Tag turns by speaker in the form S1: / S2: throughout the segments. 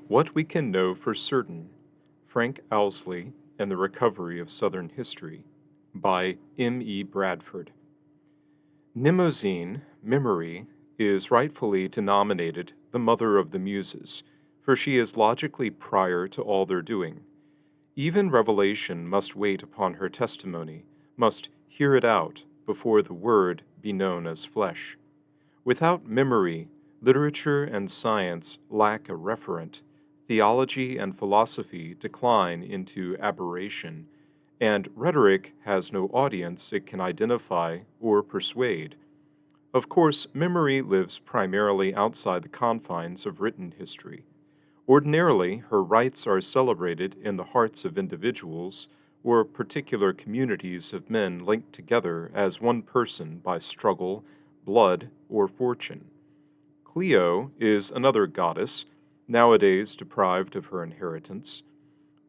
S1: What We Can Know for Certain, Frank Owsley and the Recovery of Southern History, by M. E. Bradford. Mnemosyne, memory, is rightfully denominated the mother of the Muses, for she is logically prior to all their doing. Even revelation must wait upon her testimony, must hear it out before the word be known as flesh. Without memory, literature and science lack a referent, theology and philosophy decline into aberration, and rhetoric has no audience it can identify or persuade. Of course, memory lives primarily outside the confines of written history. Ordinarily, her rights are celebrated in the hearts of individuals or particular communities of men linked together as one person by struggle, blood, or fortune. Clio is another goddess, nowadays deprived of her inheritance.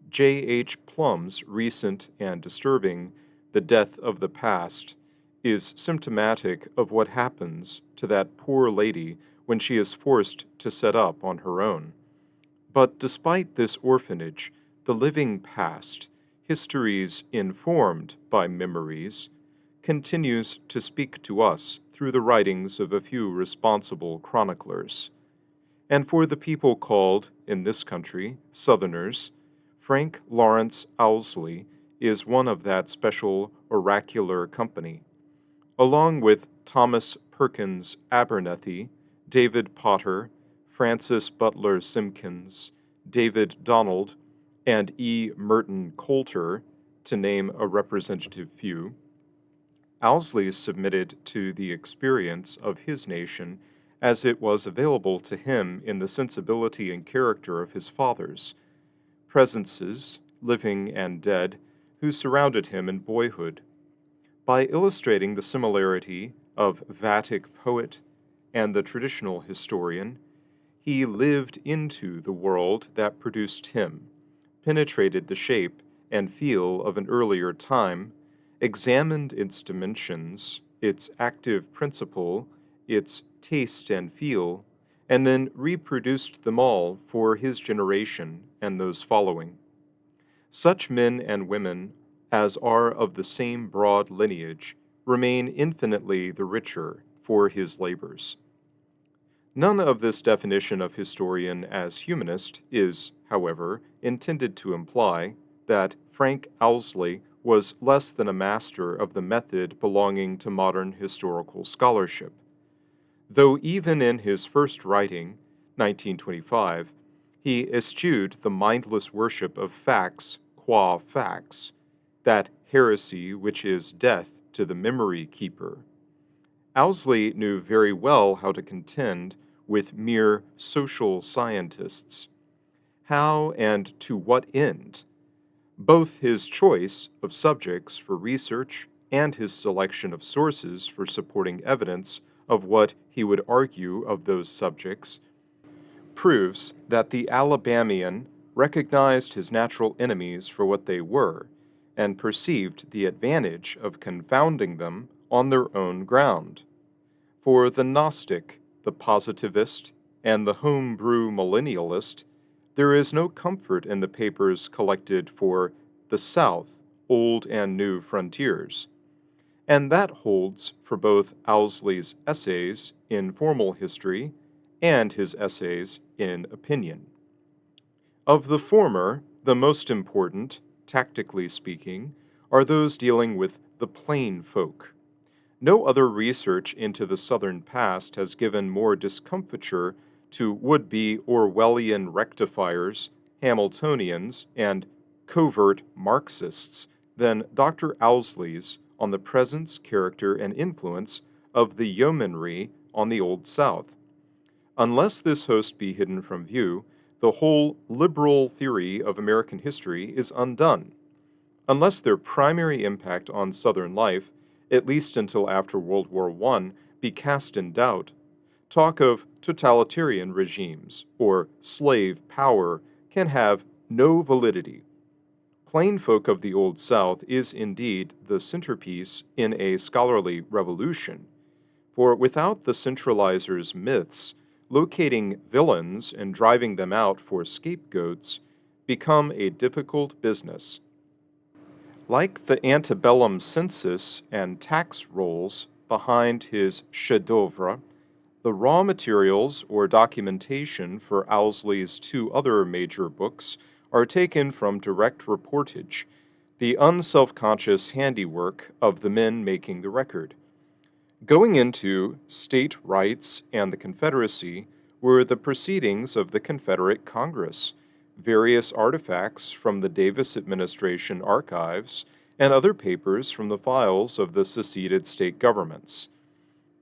S1: J. H. Plum's recent and disturbing The Death of the Past is symptomatic of what happens to that poor lady when she is forced to set up on her own. But despite this orphanage, the living past, histories informed by memories, continues to speak to us through the writings of a few responsible chroniclers. And for the people called, in this country, Southerners, Frank Lawrence Owsley is one of that special oracular company. Along with Thomas Perkins Abernethy, David Potter, Francis Butler Simpkins, David Donald, and E. Merton Coulter, to name a representative few, Owsley submitted to the experience of his nation as it was available to him in the sensibility and character of his fathers, presences, living and dead, who surrounded him in boyhood. By illustrating the similarity of Vatic poet and the traditional historian, he lived into the world that produced him, penetrated the shape and feel of an earlier time, examined its dimensions, its active principle, its taste and feel, and then reproduced them all for his generation and those following. Such men and women as are of the same broad lineage remain infinitely the richer for his labors. None of this definition of historian as humanist is, however, intended to imply that Frank Owsley was less than a master of the method belonging to modern historical scholarship. Though even in his first writing, 1925, he eschewed the mindless worship of facts qua facts, that heresy which is death to the memory keeper. Owsley knew very well how to contend with mere social scientists. How and to what end? Both his choice of subjects for research and his selection of sources for supporting evidence of what he would argue of those subjects proves that the Alabamian recognized his natural enemies for what they were and perceived the advantage of confounding them on their own ground. For the Gnostic, the positivist, and the homebrew millennialist, there is no comfort in the papers collected for the South, Old and New Frontiers. And that holds for both Owsley's essays in formal history and his essays in opinion. Of the former, the most important, tactically speaking, are those dealing with the plain folk. No other research into the Southern past has given more discomfiture to would-be Orwellian rectifiers, Hamiltonians, and covert Marxists than Dr. Owsley's on the presence, character, and influence of the yeomanry on the Old South. Unless this host be hidden from view, the whole liberal theory of American history is undone. Unless their primary impact on Southern life, at least until after World War I, be cast in doubt, talk of totalitarian regimes or slave power can have no validity. Plain folk of the Old South is indeed the centerpiece in a scholarly revolution, for without the centralizers' myths, locating villains and driving them out for scapegoats become a difficult business. Like the antebellum census and tax rolls behind his chef d'oeuvre, the raw materials or documentation for Owsley's two other major books are taken from direct reportage, the unselfconscious handiwork of the men making the record. Going into state rights and the Confederacy were the proceedings of the Confederate Congress, various artifacts from the Davis administration archives, and other papers from the files of the seceded state governments.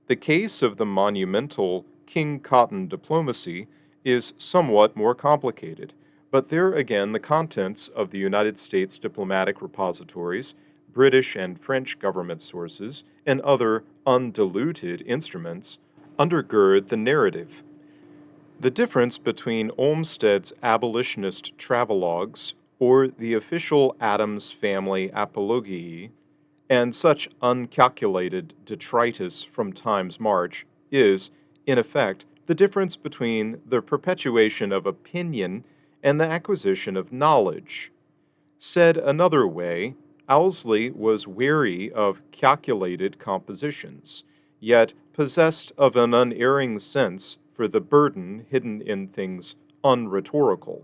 S1: The case of the monumental King Cotton diplomacy is somewhat more complicated, but there again the contents of the United States diplomatic repositories, British and French government sources, and other undiluted instruments undergird the narrative. The difference between Olmsted's abolitionist travelogues or the official Adams Family Apologiae and such uncalculated detritus from time's march is, in effect, the difference between the perpetuation of opinion and the acquisition of knowledge. Said another way, Owsley was wary of calculated compositions, yet possessed of an unerring sense for the burden hidden in things unrhetorical.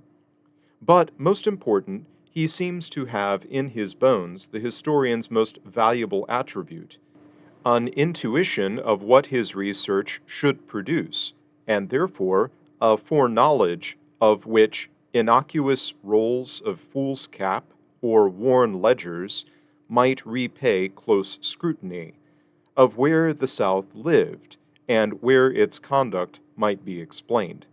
S1: But most important, he seems to have in his bones the historian's most valuable attribute, an intuition of what his research should produce, and therefore a foreknowledge of which innocuous rolls of foolscap or worn ledgers might repay close scrutiny, of where the South lived and where its conduct might be explained.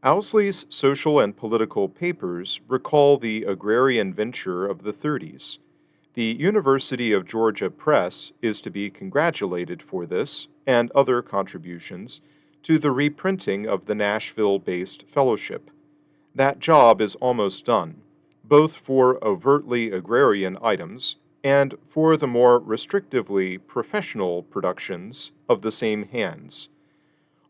S1: Owsley's social and political papers recall the agrarian venture of the 30s. The University of Georgia Press is to be congratulated for this and other contributions to the reprinting of the Nashville based fellowship. That job is almost done, both for overtly agrarian items and for the more restrictively professional productions of the same hands.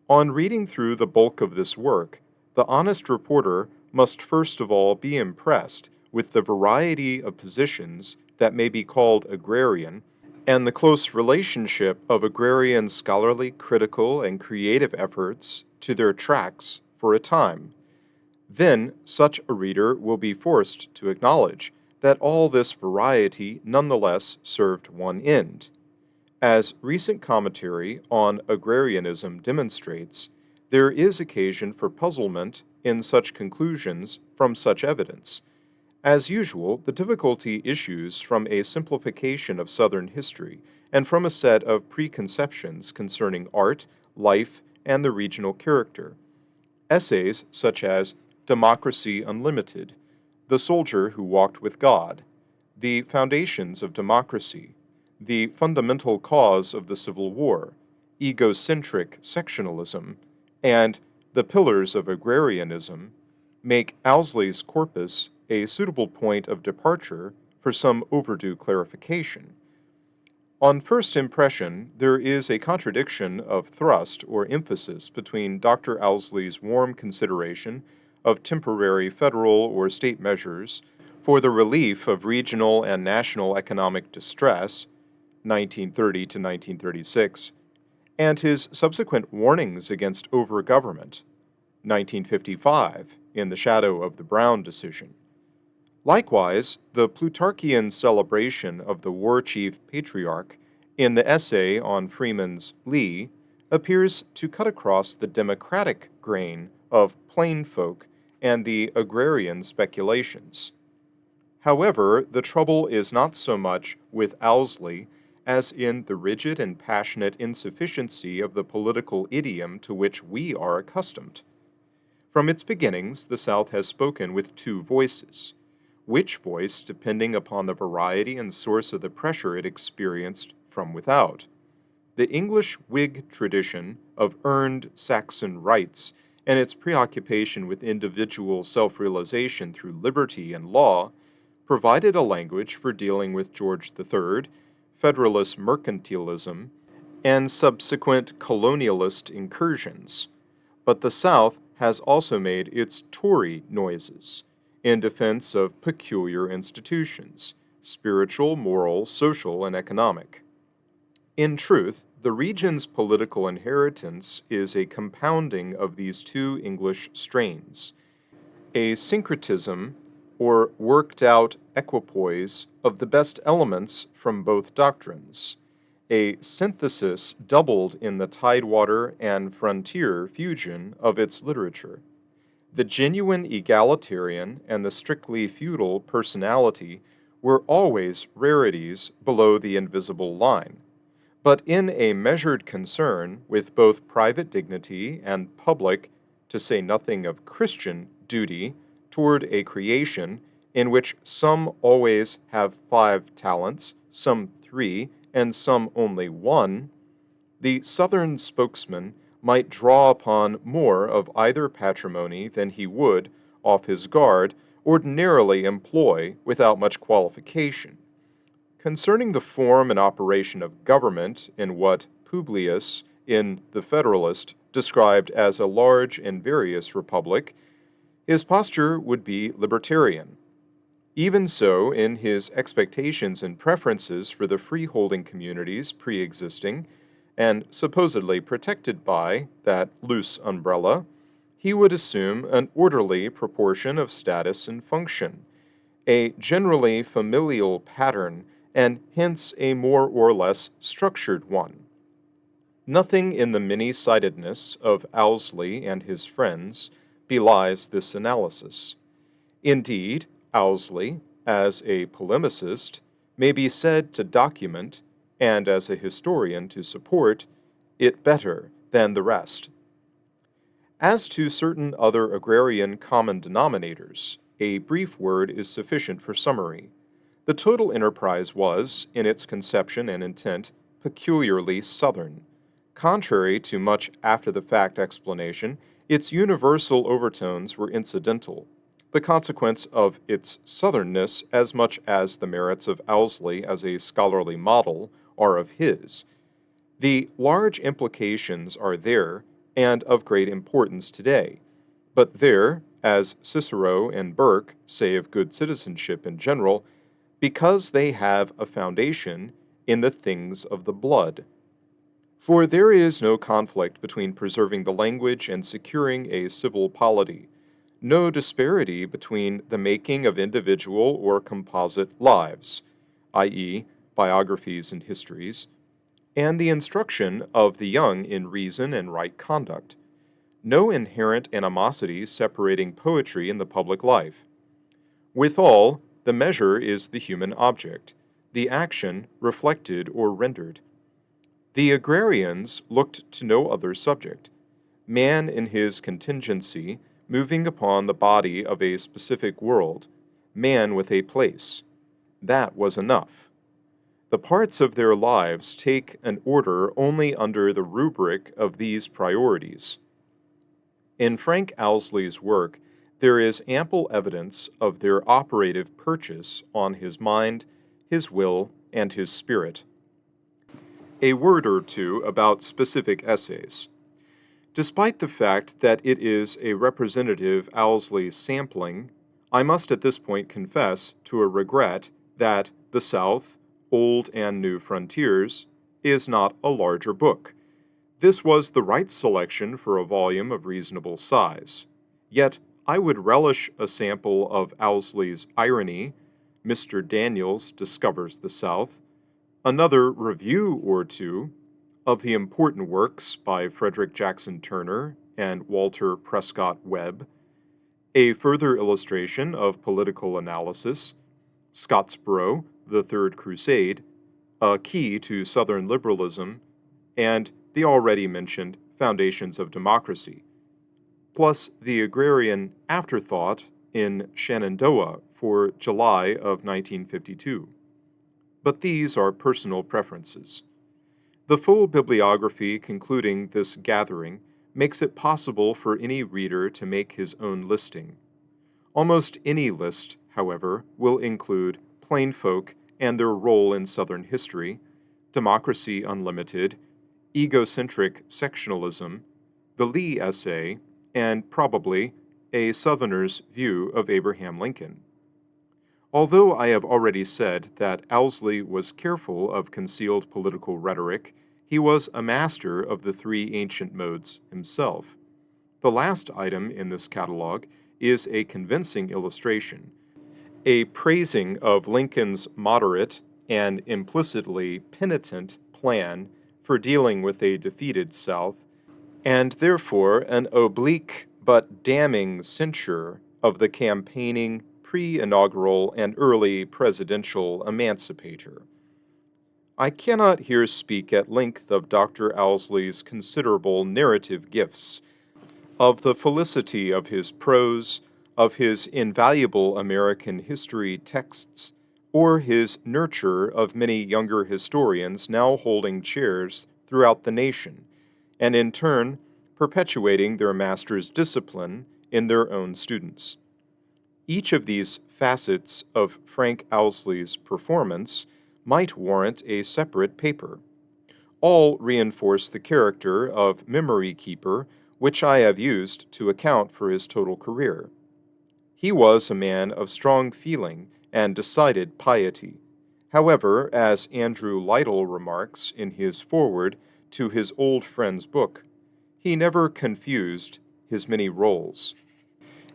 S1: On reading through the bulk of this work, the honest reporter must first of all be impressed with the variety of positions that may be called agrarian and the close relationship of agrarian scholarly, critical, and creative efforts to their tracks for a time. Then such a reader will be forced to acknowledge that all this variety nonetheless served one end. As recent commentary on agrarianism demonstrates, there is occasion for puzzlement in such conclusions from such evidence. As usual, the difficulty issues from a simplification of Southern history and from a set of preconceptions concerning art, life, and the regional character. Essays such as Democracy Unlimited, The Soldier Who Walked with God, The Foundations of Democracy, The Fundamental Cause of the Civil War, Egocentric Sectionalism, and The Pillars of Agrarianism make Owsley's corpus a suitable point of departure for some overdue clarification. On first impression, there is a contradiction of thrust or emphasis between Dr. Owsley's warm consideration of temporary federal or state measures for the relief of regional and national economic distress, 1930 to 1936, and his subsequent warnings against overgovernment, 1955, in the shadow of the Brown decision. Likewise, the Plutarchian celebration of the war chief patriarch in the essay on Freeman's Lee appears to cut across the democratic grain of plain folk and the agrarian speculations. However, the trouble is not so much with Owsley as in the rigid and passionate insufficiency of the political idiom to which we are accustomed. From its beginnings, the South has spoken with two voices, which voice depending upon the variety and source of the pressure it experienced from without. The English Whig tradition of earned Saxon rights and its preoccupation with individual self-realization through liberty and law provided a language for dealing with George III, Federalist mercantilism, and subsequent colonialist incursions. But the South has also made its Tory noises in defense of peculiar institutions, spiritual, moral, social, and economic. In truth, the region's political inheritance is a compounding of these two English strains, a syncretism or worked out equipoise of the best elements from both doctrines, a synthesis doubled in the tidewater and frontier fusion of its literature. The genuine egalitarian and the strictly feudal personality were always rarities below the invisible line, but in a measured concern with both private dignity and public, to say nothing of Christian, duty toward a creation in which some always have 5 talents, some 3, and some only 1, the Southern spokesman might draw upon more of either patrimony than he would, off his guard, ordinarily employ without much qualification. Concerning the form and operation of government in what Publius in the Federalist described as a large and various republic, his posture would be libertarian. Even so, in his expectations and preferences for the freeholding communities pre-existing and supposedly protected by that loose umbrella, he would assume an orderly proportion of status and function, a generally familial pattern, and hence a more or less structured one. Nothing in the many-sidedness of Owsley and his friends belies this analysis. Indeed, Owsley, as a polemicist, may be said to document, and as a historian to support, it better than the rest. As to certain other agrarian common denominators, a brief word is sufficient for summary. The total enterprise was, in its conception and intent, peculiarly Southern. Contrary to much after-the-fact explanation, its universal overtones were incidental, the consequence of its Southernness as much as the merits of Owsley as a scholarly model are of his. The large implications are there, and of great importance today. But there, as Cicero and Burke say of good citizenship in general, because they have a foundation in the things of the blood. For there is no conflict between preserving the language and securing a civil polity, no disparity between the making of individual or composite lives, i.e., biographies and histories, and the instruction of the young in reason and right conduct, no inherent animosities separating poetry and the public life. Withal, the measure is the human object, the action reflected or rendered. The agrarians looked to no other subject. Man in his contingency, moving upon the body of a specific world, man with a place. That was enough. The parts of their lives take an order only under the rubric of these priorities. In Frank Owsley's work, there is ample evidence of their operative purchase on his mind, his will, and his spirit. A word or two about specific essays. Despite the fact that it is a representative Owsley sampling, I must at this point confess to a regret that The South, Old and New Frontiers is not a larger book. This was the right selection for a volume of reasonable size. Yet I would relish a sample of Owsley's Irony, Mr. Daniels Discovers the South, another review or two of the important works by Frederick Jackson Turner and Walter Prescott Webb, a further illustration of political analysis, Scottsboro, The Third Crusade, A Key to Southern Liberalism, and the already mentioned Foundations of Democracy, plus the agrarian afterthought in Shenandoah for July of 1952. But these are personal preferences. The full bibliography concluding this gathering makes it possible for any reader to make his own listing. Almost any list, however, will include Plain Folk and Their Role in Southern History, Democracy Unlimited, Egocentric Sectionalism, the Lee essay, and probably A Southerner's View of Abraham Lincoln. Although I have already said that Owsley was careful of concealed political rhetoric, he was a master of the three ancient modes himself. The last item in this catalog is a convincing illustration, a praising of Lincoln's moderate and implicitly penitent plan for dealing with a defeated South, and therefore an oblique but damning censure of the campaigning, pre inaugural, and early presidential emancipator. I cannot here speak at length of Dr. Owsley's considerable narrative gifts, of the felicity of his prose, of his invaluable American history texts, or his nurture of many younger historians now holding chairs throughout the nation, and in turn perpetuating their master's discipline in their own students. Each of these facets of Frank Owsley's performance might warrant a separate paper. All reinforce the character of memory keeper which I have used to account for his total career. He was a man of strong feeling and decided piety. However, as Andrew Lytle remarks in his foreword to his old friend's book, he never confused his many roles.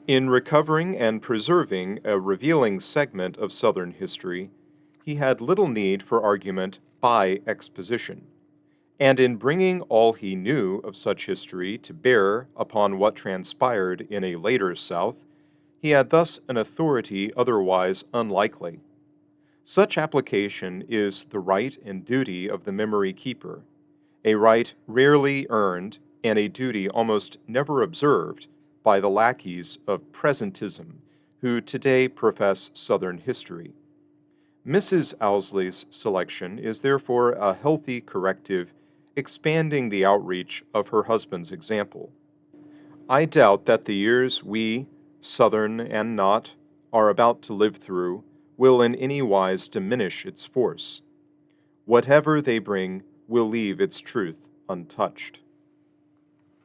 S1: In recovering and preserving a revealing segment of Southern history, he had little need for argument by exposition, and in bringing all he knew of such history to bear upon what transpired in a later South, he had thus an authority otherwise unlikely. Such application is the right and duty of the memory keeper, a right rarely earned and a duty almost never observed by the lackeys of presentism who today profess Southern history. Mrs. Owsley's selection is therefore a healthy corrective, expanding the outreach of her husband's example. I doubt that the years we, Southern and not, are about to live through will in any wise diminish its force. Whatever they bring will leave its truth untouched.